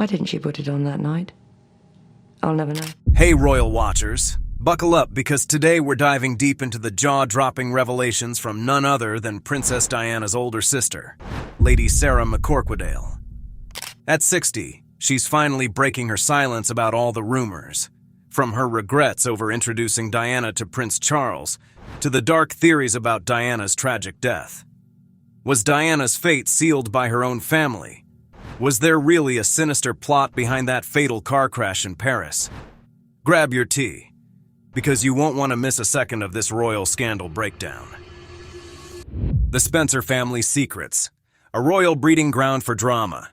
Why didn't she put it on that night? I'll never know. Hey, Royal Watchers. Buckle up, because today we're diving deep into the jaw-dropping revelations from none other than Princess Diana's older sister, Lady Sarah McCorquodale. At 60, she's finally breaking her silence about all the rumors, from her regrets over introducing Diana to Prince Charles to the dark theories about Diana's tragic death. Was Diana's fate sealed by her own family? Was there really a sinister plot behind that fatal car crash in Paris? Grab your tea, because you won't want to miss a second of this royal scandal breakdown. The Spencer family's secrets, a royal breeding ground for drama.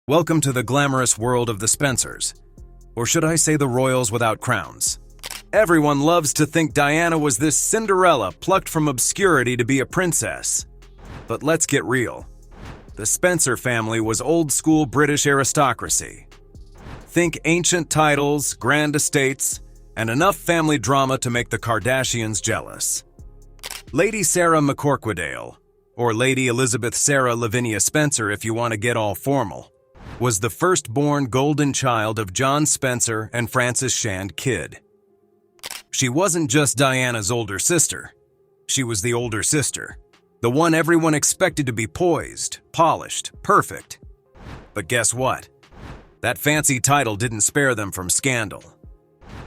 Welcome to the glamorous world of the Spencers, or should I say the royals without crowns. Everyone loves to think Diana was this Cinderella plucked from obscurity to be a princess. But let's get real. The Spencer family was old-school British aristocracy. Think ancient titles, grand estates, and enough family drama to make the Kardashians jealous. Lady Sarah McCorquodale, or Lady Elizabeth Sarah Lavinia Spencer if you want to get all formal, was the firstborn golden child of John Spencer and Frances Shand Kidd. She wasn't just Diana's older sister. She was the older sister, the one everyone expected to be poised, polished, perfect. But guess what? That fancy title didn't spare them from scandal.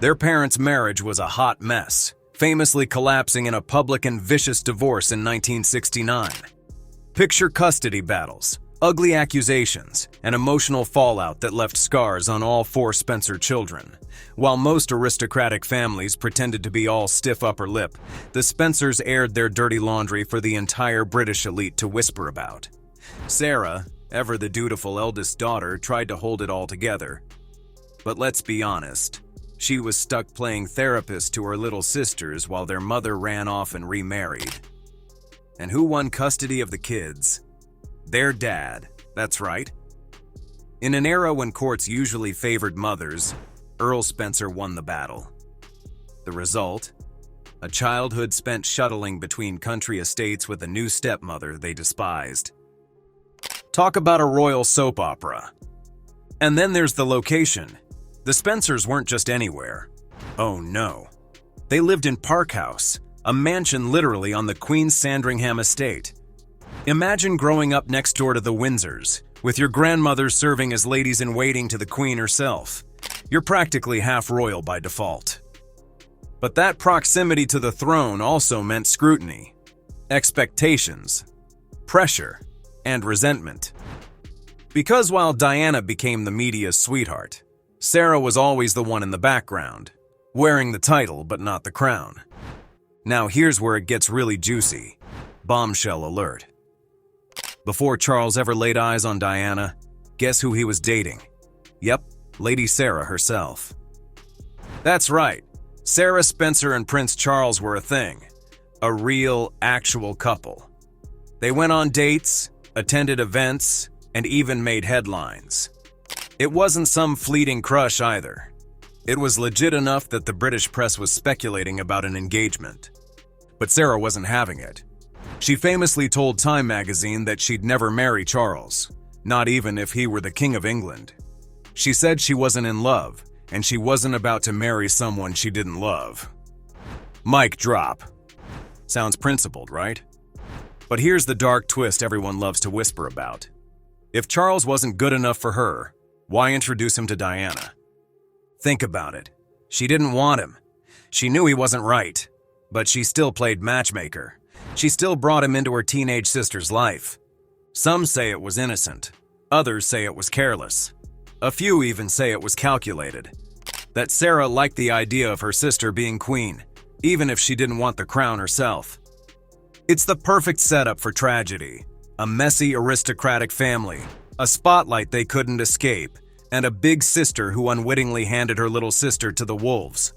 Their parents' marriage was a hot mess, famously collapsing in a public and vicious divorce in 1969. Picture custody battles, ugly accusations, and emotional fallout that left scars on all four Spencer children. While most aristocratic families pretended to be all stiff upper lip, the Spencers aired their dirty laundry for the entire British elite to whisper about. Sarah, ever the dutiful eldest daughter, tried to hold it all together. But let's be honest, she was stuck playing therapist to her little sisters while their mother ran off and remarried. And who won custody of the kids? Their dad, that's right. In an era when courts usually favored mothers, Earl Spencer won the battle. The result? A childhood spent shuttling between country estates with a new stepmother they despised. Talk about a royal soap opera. And then there's the location. The Spencers weren't just anywhere. Oh no. They lived in Park House, a mansion literally on the Queen's Sandringham estate. Imagine growing up next door to the Windsors, with your grandmothers serving as ladies-in-waiting to the Queen herself. You're practically half royal by default. But that proximity to the throne also meant scrutiny, expectations, pressure, and resentment. Because while Diana became the media's sweetheart, Sarah was always the one in the background, wearing the title but not the crown. Now here's where it gets really juicy. Bombshell alert. Before Charles ever laid eyes on Diana, guess who he was dating? Yep, Lady Sarah herself. That's right, Sarah Spencer and Prince Charles were a thing. A real, actual couple. They went on dates, attended events, and even made headlines. It wasn't some fleeting crush either. It was legit enough that the British press was speculating about an engagement. But Sarah wasn't having it. She famously told Time magazine that she'd never marry Charles, not even if he were the King of England. She said she wasn't in love, and she wasn't about to marry someone she didn't love. Mic drop. Sounds principled, right? But here's the dark twist everyone loves to whisper about. If Charles wasn't good enough for her, why introduce him to Diana? Think about it. She didn't want him. She knew he wasn't right, but she still played matchmaker. She still brought him into her teenage sister's life. Some say it was innocent. Others say it was careless. A few even say it was calculated. That Sarah liked the idea of her sister being queen, even if she didn't want the crown herself. It's the perfect setup for tragedy. A messy aristocratic family, a spotlight they couldn't escape, and a big sister who unwittingly handed her little sister to the wolves.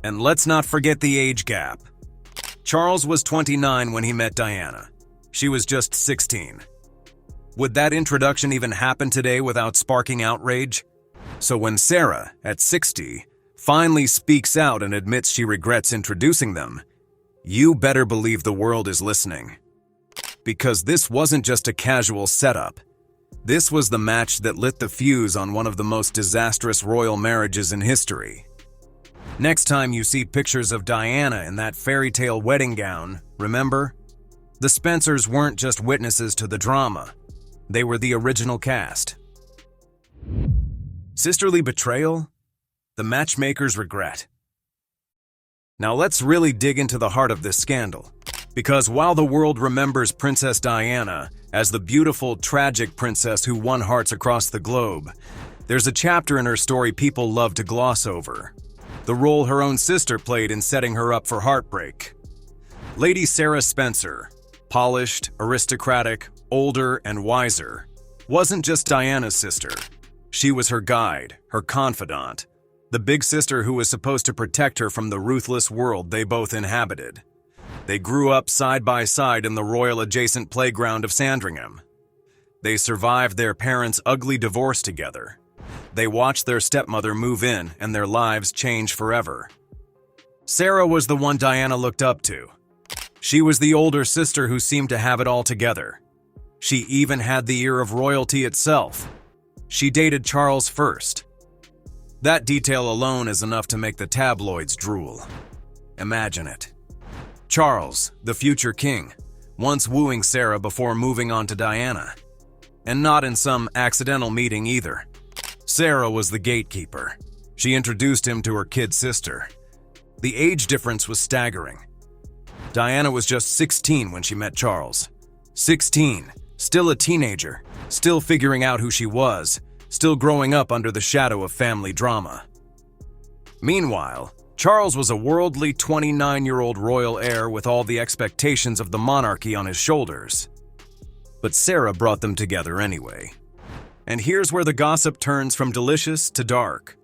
And let's not forget the age gap. Charles was 29 when he met Diana. She was just 16. Would that introduction even happen today without sparking outrage? So when Sarah, at 60, finally speaks out and admits she regrets introducing them, you better believe the world is listening. Because this wasn't just a casual setup. This was the match that lit the fuse on one of the most disastrous royal marriages in history. Next time you see pictures of Diana in that fairy tale wedding gown, remember? The Spencers weren't just witnesses to the drama. They were the original cast. Sisterly betrayal? The matchmaker's regret. Now let's really dig into the heart of this scandal. Because while the world remembers Princess Diana as the beautiful, tragic princess who won hearts across the globe, there's a chapter in her story people love to gloss over. The role her own sister played in setting her up for heartbreak. Lady Sarah Spencer, polished, aristocratic, older, and wiser, wasn't just Diana's sister. She was her guide, her confidant, the big sister who was supposed to protect her from the ruthless world they both inhabited. They grew up side by side in the royal-adjacent playground of Sandringham. They survived their parents' ugly divorce together. They watched their stepmother move in and their lives change forever. Sarah was the one Diana looked up to. She was the older sister who seemed to have it all together. She even had the ear of royalty itself. She dated Charles first. That detail alone is enough to make the tabloids drool. Imagine it. Charles, the future king, once wooing Sarah before moving on to Diana. And not in some accidental meeting either. Sarah was the gatekeeper. She introduced him to her kid sister. The age difference was staggering. Diana was just 16 when she met Charles. 16, still a teenager, still figuring out who she was, still growing up under the shadow of family drama. Meanwhile, Charles was a worldly 29-year-old royal heir with all the expectations of the monarchy on his shoulders. But Sarah brought them together anyway. And here's where the gossip turns from delicious to dark.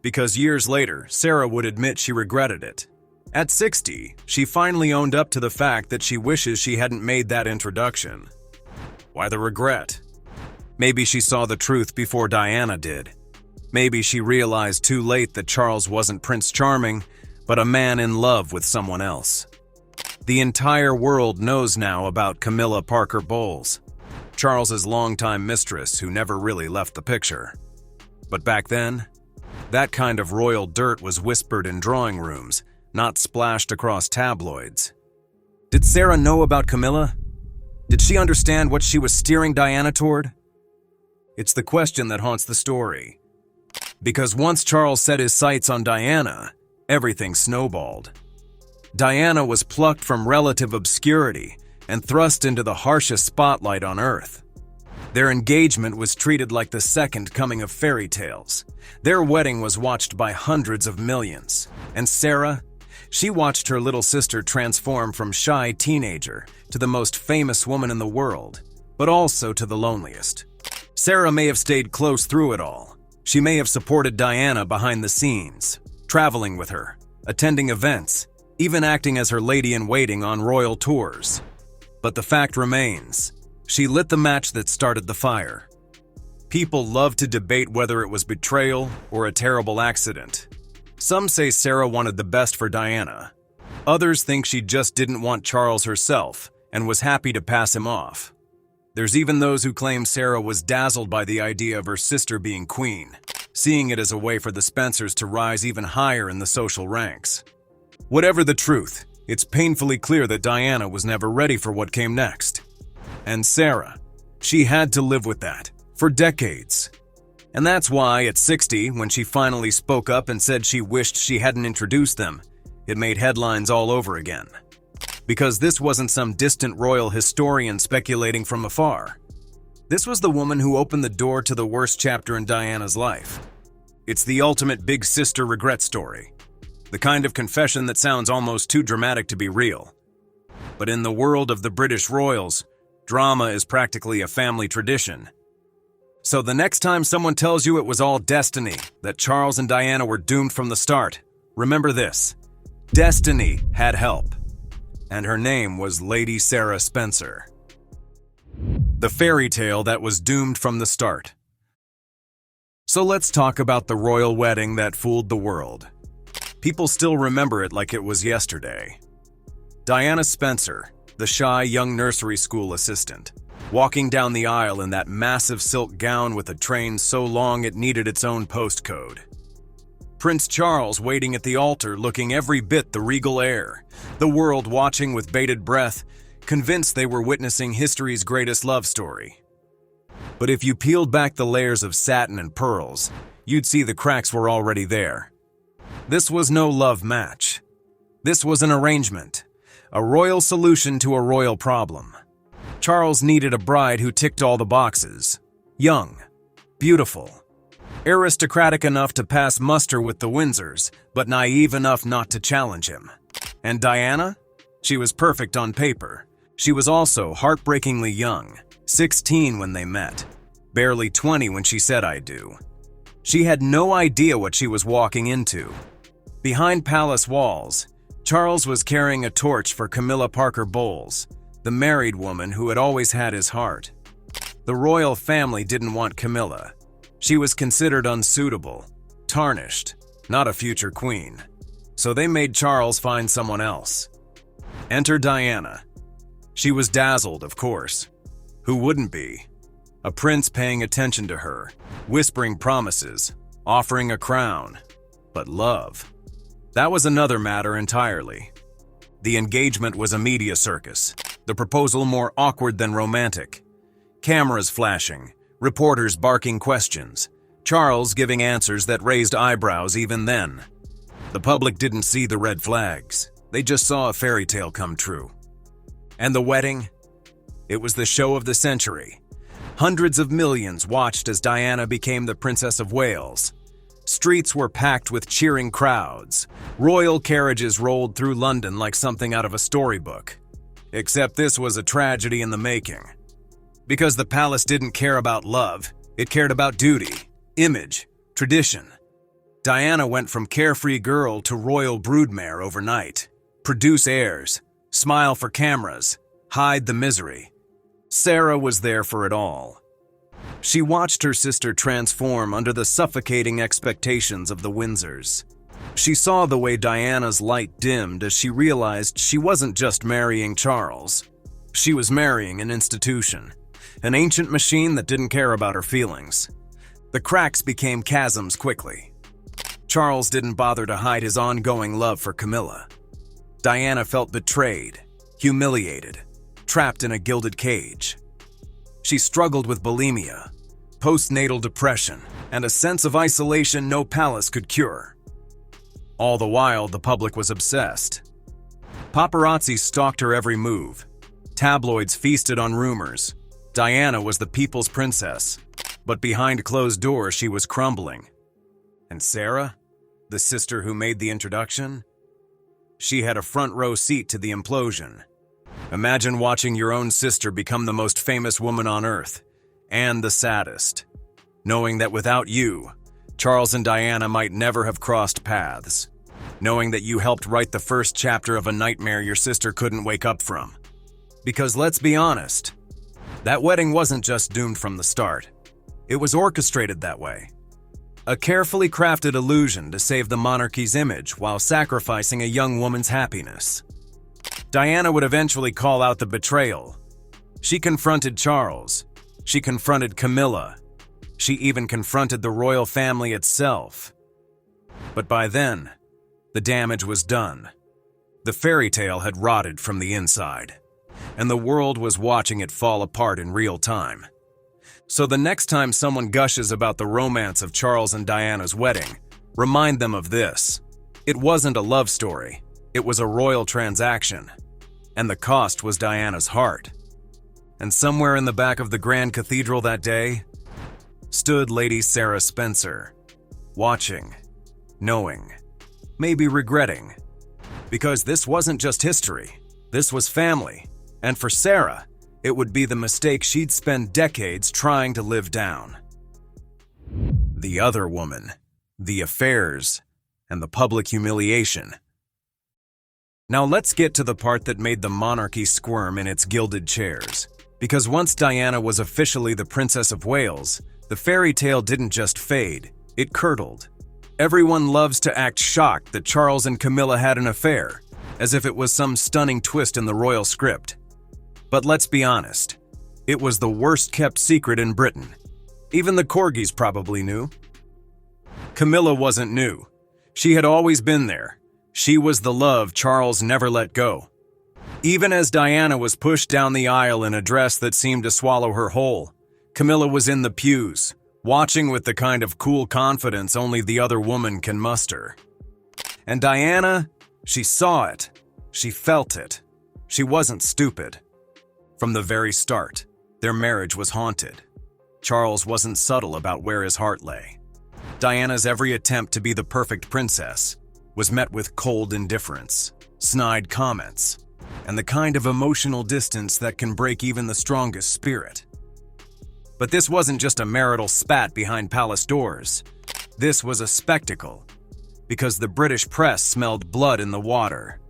Because years later, Sarah would admit she regretted it. At 60, she finally owned up to the fact that she wishes she hadn't made that introduction. Why the regret? Maybe she saw the truth before Diana did. Maybe she realized too late that Charles wasn't Prince Charming, but a man in love with someone else. The entire world knows now about Camilla Parker Bowles, Charles's longtime mistress who never really left the picture. But back then, that kind of royal dirt was whispered in drawing rooms, not splashed across tabloids. Did Sarah know about Camilla? Did she understand what she was steering Diana toward? It's the question that haunts the story. Because once Charles set his sights on Diana, everything snowballed. Diana was plucked from relative obscurity and thrust into the harshest spotlight on earth. Their engagement was treated like the second coming of fairy tales. Their wedding was watched by hundreds of millions. And Sarah? She watched her little sister transform from shy teenager to the most famous woman in the world, but also to the loneliest. Sarah may have stayed close through it all. She may have supported Diana behind the scenes, traveling with her, attending events, even acting as her lady-in-waiting on royal tours. But the fact remains, she lit the match that started the fire. People love to debate whether it was betrayal or a terrible accident. Some say Sarah wanted the best for Diana. Others think she just didn't want Charles herself and was happy to pass him off. There's even those who claim Sarah was dazzled by the idea of her sister being queen, seeing it as a way for the Spencers to rise even higher in the social ranks. Whatever the truth, it's painfully clear that Diana was never ready for what came next. And Sarah, she had to live with that for decades. And that's why at 60, when she finally spoke up and said she wished she hadn't introduced them, it made headlines all over again. Because this wasn't some distant royal historian speculating from afar. This was the woman who opened the door to the worst chapter in Diana's life. It's the ultimate big sister regret story. The kind of confession that sounds almost too dramatic to be real. But in the world of the British royals, drama is practically a family tradition. So the next time someone tells you it was all destiny, that Charles and Diana were doomed from the start, remember this: destiny had help. And her name was Lady Sarah Spencer. The fairy tale that was doomed from the start. So let's talk about the royal wedding that fooled the world. People still remember it like it was yesterday. Diana Spencer, the shy young nursery school assistant. walking down the aisle in that massive silk gown with a train so long it needed its own postcode. Prince Charles waiting at the altar looking every bit the regal heir, the world watching with bated breath, convinced they were witnessing history's greatest love story. But if you peeled back the layers of satin and pearls, you'd see the cracks were already there. This was no love match. This was an arrangement, a royal solution to a royal problem. Charles needed a bride who ticked all the boxes. Young, beautiful, aristocratic enough to pass muster with the Windsors, but naive enough not to challenge him. And Diana? She was perfect on paper. She was also heartbreakingly young, 16 when they met, barely 20 when she said "I do." She had no idea what she was walking into. Behind palace walls, Charles was carrying a torch for Camilla Parker Bowles, the married woman who had always had his heart. The royal family didn't want Camilla. She was considered unsuitable, tarnished, not a future queen. So they made Charles find someone else. Enter Diana. She was dazzled, of course. Who wouldn't be? A prince paying attention to her, whispering promises, offering a crown. But love, that was another matter entirely. The engagement was a media circus, the proposal more awkward than romantic. Cameras flashing, reporters barking questions, Charles giving answers that raised eyebrows even then. The public didn't see the red flags. They just saw a fairy tale come true. And the wedding? It was the show of the century. Hundreds of millions watched as Diana became the Princess of Wales. Streets were packed with cheering crowds. Royal carriages rolled through London like something out of a storybook. Except this was a tragedy in the making. Because the palace didn't care about love, it cared about duty, image, tradition. Diana went from carefree girl to royal broodmare overnight. Produce heirs, smile for cameras, hide the misery. Sarah was there for it all. She watched her sister transform under the suffocating expectations of the Windsors. She saw the way Diana's light dimmed as she realized she wasn't just marrying Charles. She was marrying an institution, an ancient machine that didn't care about her feelings. The cracks became chasms quickly. Charles didn't bother to hide his ongoing love for Camilla. Diana felt betrayed, humiliated, trapped in a gilded cage. She struggled with bulimia, postnatal depression, and a sense of isolation no palace could cure. All the while, the public was obsessed. Paparazzi stalked her every move. Tabloids feasted on rumors. Diana was the people's princess, but behind closed doors she was crumbling. And Sarah, the sister who made the introduction? She had a front row seat to the implosion. Imagine watching your own sister become the most famous woman on earth, and the saddest, knowing that without you, Charles and Diana might never have crossed paths, knowing that you helped write the first chapter of a nightmare your sister couldn't wake up from. Because let's be honest, that wedding wasn't just doomed from the start. It was orchestrated that way. A carefully crafted illusion to save the monarchy's image while sacrificing a young woman's happiness. Diana would eventually call out the betrayal. She confronted Charles. She confronted Camilla. She even confronted the royal family itself. But by then, the damage was done. The fairy tale had rotted from the inside, and the world was watching it fall apart in real time. So the next time someone gushes about the romance of Charles and Diana's wedding, remind them of this. It wasn't a love story. It was a royal transaction. And the cost was Diana's heart. And somewhere in the back of the Grand Cathedral that day, stood Lady Sarah Spencer, watching, knowing, maybe regretting. Because this wasn't just history. This was family. And for Sarah, it would be the mistake she'd spend decades trying to live down. The other woman, the affairs, and the public humiliation. Now let's get to the part that made the monarchy squirm in its gilded chairs. Because once Diana was officially the Princess of Wales, the fairy tale didn't just fade, it curdled. Everyone loves to act shocked that Charles and Camilla had an affair, as if it was some stunning twist in the royal script. But let's be honest, It was the worst-kept secret in Britain. Even the corgis probably knew. Camilla wasn't new. She had always been there. She was the love Charles never let go. Even as Diana was pushed down the aisle in a dress that seemed to swallow her whole, Camilla was in the pews, watching with the kind of cool confidence only the other woman can muster. And Diana, she saw it. She felt it. She wasn't stupid. From the very start, their marriage was haunted. Charles wasn't subtle about where his heart lay. Diana's every attempt to be the perfect princess was met with cold indifference, snide comments, and the kind of emotional distance that can break even the strongest spirit. But this wasn't just a marital spat behind palace doors. This was a spectacle, because the British press smelled blood in the water.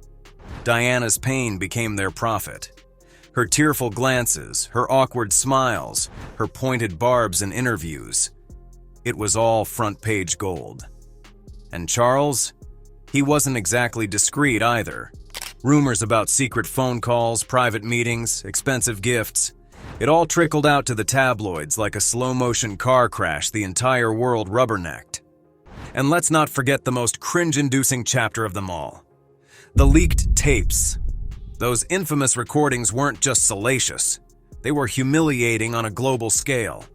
Diana's pain became their profit. Her tearful glances, her awkward smiles, her pointed barbs in interviews. It was all front-page gold. And Charles? He wasn't exactly discreet either. Rumors about secret phone calls, private meetings, expensive gifts. It all trickled out to the tabloids like a slow-motion car crash the entire world rubbernecked. And let's not forget the most cringe-inducing chapter of them all. The leaked tapes. Those infamous recordings weren't just salacious. They were humiliating on a global scale.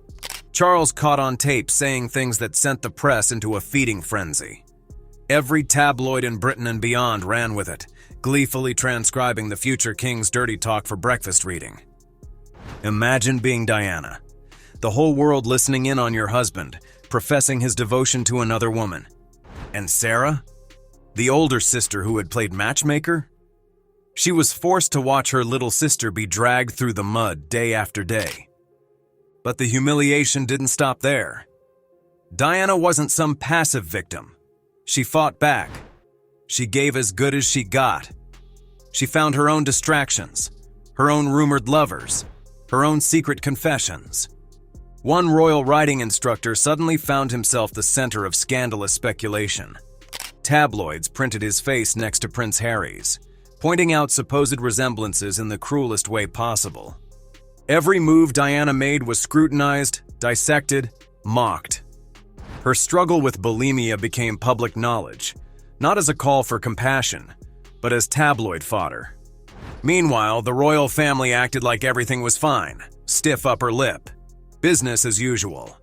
Charles caught on tape saying things that sent the press into a feeding frenzy. Every tabloid in Britain and beyond ran with it, gleefully transcribing the future king's dirty talk for breakfast reading. Imagine being Diana. The whole world listening in on your husband, professing his devotion to another woman. And Sarah? The older sister who had played matchmaker? She was forced to watch her little sister be dragged through the mud day after day. But the humiliation didn't stop there. Diana wasn't some passive victim. She fought back. She gave as good as she got. She found her own distractions, her own rumored lovers, her own secret confessions. One royal riding instructor suddenly found himself the center of scandalous speculation. Tabloids printed his face next to Prince Harry's, pointing out supposed resemblances in the cruelest way possible. Every move Diana made was scrutinized, dissected, mocked. Her struggle with bulimia became public knowledge, not as a call for compassion, but as tabloid fodder. Meanwhile, the royal family acted like everything was fine, stiff upper lip, business as usual.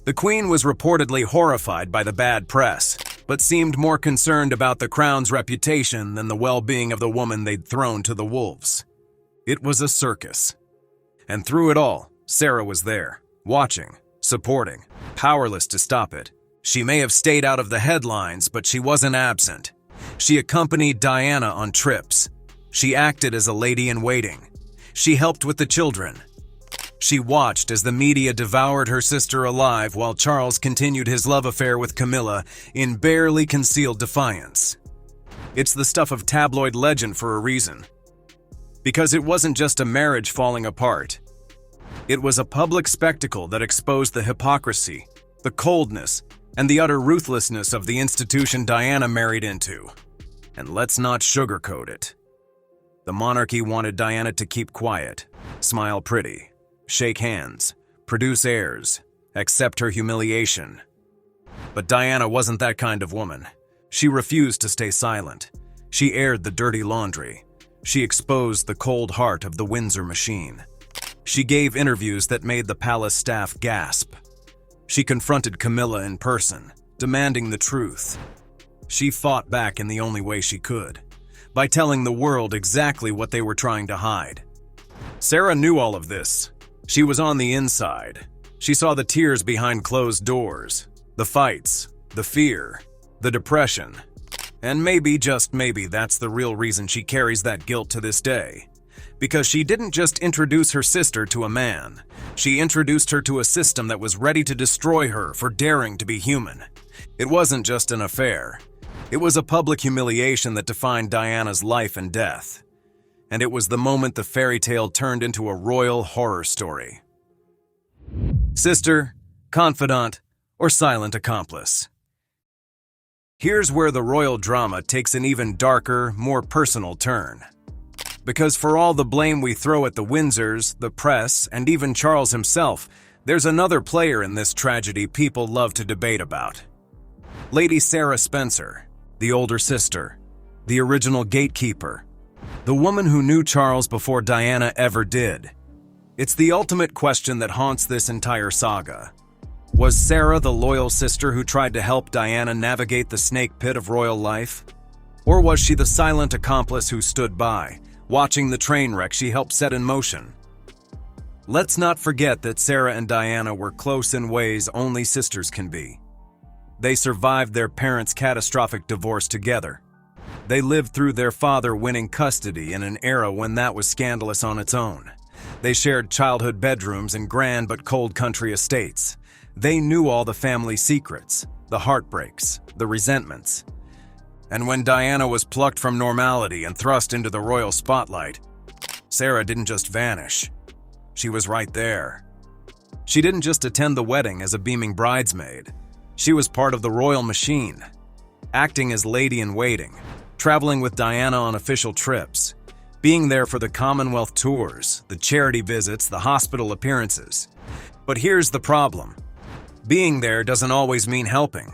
The Queen was reportedly horrified by the bad press, but seemed more concerned about the crown's reputation than the well-being of the woman they'd thrown to the wolves. It was a circus. And through it all, Sarah was there, watching, supporting, powerless to stop it. She may have stayed out of the headlines, but she wasn't absent. She accompanied Diana on trips. She acted as a lady-in-waiting. She helped with the children. She watched as the media devoured her sister alive while Charles continued his love affair with Camilla in barely concealed defiance. It's the stuff of tabloid legend for a reason. Because it wasn't just a marriage falling apart. It was a public spectacle that exposed the hypocrisy, the coldness, and the utter ruthlessness of the institution Diana married into. And let's not sugarcoat it. The monarchy wanted Diana to keep quiet, smile pretty, shake hands, produce heirs, accept her humiliation. But Diana wasn't that kind of woman. She refused to stay silent. She aired the dirty laundry. She exposed the cold heart of the Windsor machine. She gave interviews that made the palace staff gasp. She confronted Camilla in person, demanding the truth. She fought back in the only way she could, by telling the world exactly what they were trying to hide. Sarah knew all of this. She was on the inside. She saw the tears behind closed doors, the fights, the fear, the depression. And maybe, just maybe, that's the real reason she carries that guilt to this day. Because she didn't just introduce her sister to a man. She introduced her to a system that was ready to destroy her for daring to be human. It wasn't just an affair. It was a public humiliation that defined Diana's life and death. And it was the moment the fairy tale turned into a royal horror story. Sister, confidant, or silent accomplice. Here's where the royal drama takes an even darker, more personal turn. Because for all the blame we throw at the Windsors, the press, and even Charles himself, there's another player in this tragedy people love to debate about. Lady Sarah Spencer, the older sister, the original gatekeeper, the woman who knew Charles before Diana ever did. It's the ultimate question that haunts this entire saga. Was Sarah the loyal sister who tried to help Diana navigate the snake pit of royal life? Or was she the silent accomplice who stood by, watching the train wreck she helped set in motion? Let's not forget that Sarah and Diana were close in ways only sisters can be. They survived their parents' catastrophic divorce together. They lived through their father winning custody in an era when that was scandalous on its own. They shared childhood bedrooms in grand but cold country estates. They knew all the family secrets, the heartbreaks, the resentments. And when Diana was plucked from normality and thrust into the royal spotlight, Sarah didn't just vanish. She was right there. She didn't just attend the wedding as a beaming bridesmaid. She was part of the royal machine, acting as lady-in-waiting, traveling with Diana on official trips, being there for the Commonwealth tours, the charity visits, the hospital appearances. But here's the problem. Being there doesn't always mean helping.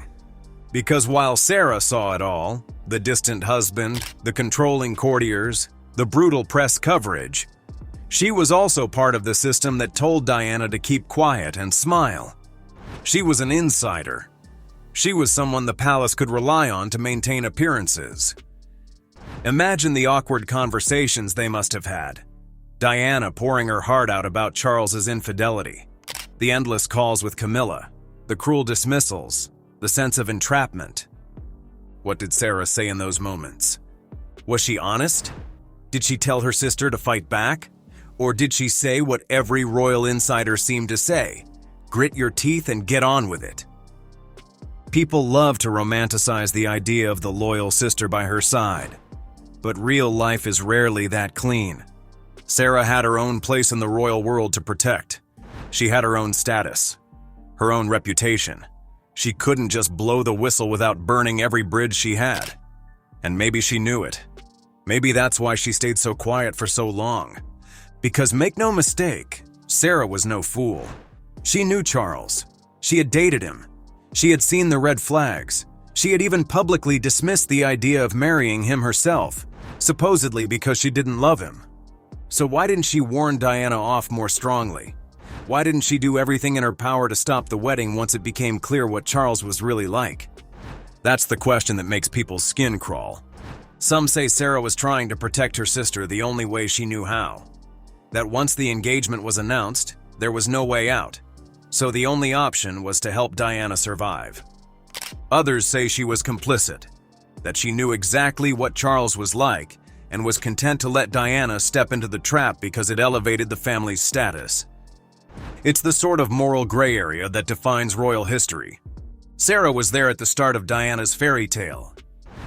Because while Sarah saw it all, the distant husband, the controlling courtiers, the brutal press coverage, she was also part of the system that told Diana to keep quiet and smile. She was an insider. She was someone the palace could rely on to maintain appearances. Imagine the awkward conversations they must have had. Diana pouring her heart out about Charles's infidelity, the endless calls with Camilla, the cruel dismissals, the sense of entrapment. What did Sarah say in those moments? Was she honest? Did she tell her sister to fight back? Or did she say what every royal insider seemed to say? Grit your teeth and get on with it. People love to romanticize the idea of the loyal sister by her side. But real life is rarely that clean. Sarah had her own place in the royal world to protect. She had her own status, her own reputation. She couldn't just blow the whistle without burning every bridge she had. And maybe she knew it. Maybe that's why she stayed so quiet for so long. Because make no mistake, Sarah was no fool. She knew Charles. She had dated him. She had seen the red flags. She had even publicly dismissed the idea of marrying him herself, supposedly because she didn't love him. So why didn't she warn Diana off more strongly? Why didn't she do everything in her power to stop the wedding once it became clear what Charles was really like? That's the question that makes people's skin crawl. Some say Sarah was trying to protect her sister the only way she knew how. That once the engagement was announced, there was no way out. So the only option was to help Diana survive. Others say she was complicit, that she knew exactly what Charles was like and was content to let Diana step into the trap because it elevated the family's status. It's the sort of moral gray area that defines royal history. Sarah was there at the start of Diana's fairy tale.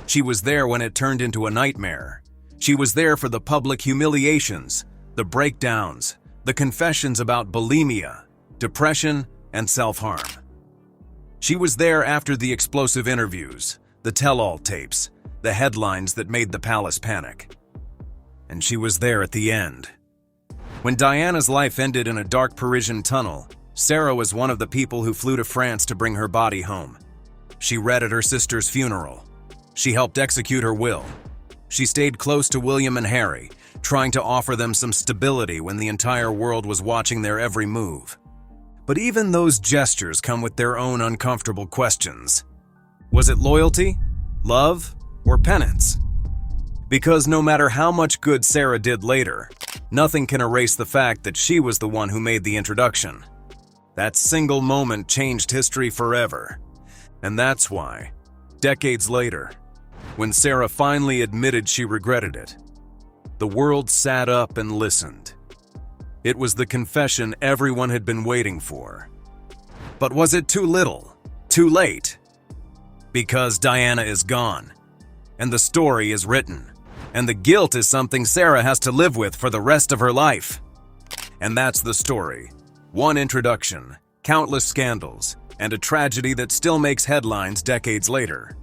She was there when it turned into a nightmare. She was there for the public humiliations, the breakdowns, the confessions about bulimia, depression, and self-harm. She was there after the explosive interviews, the tell-all tapes, the headlines that made the palace panic. And she was there at the end. When Diana's life ended in a dark Parisian tunnel, Sarah was one of the people who flew to France to bring her body home. She read at her sister's funeral. She helped execute her will. She stayed close to William and Harry, trying to offer them some stability when the entire world was watching their every move. But even those gestures come with their own uncomfortable questions. Was it loyalty, love, or penance? Because no matter how much good Sarah did later, nothing can erase the fact that she was the one who made the introduction. That single moment changed history forever. And that's why, decades later, when Sarah finally admitted she regretted it, the world sat up and listened. It was the confession everyone had been waiting for. But was it too little? Too late? Because Diana is gone, and the story is written, and the guilt is something Sarah has to live with for the rest of her life. And that's the story. One introduction, countless scandals, and a tragedy that still makes headlines decades later.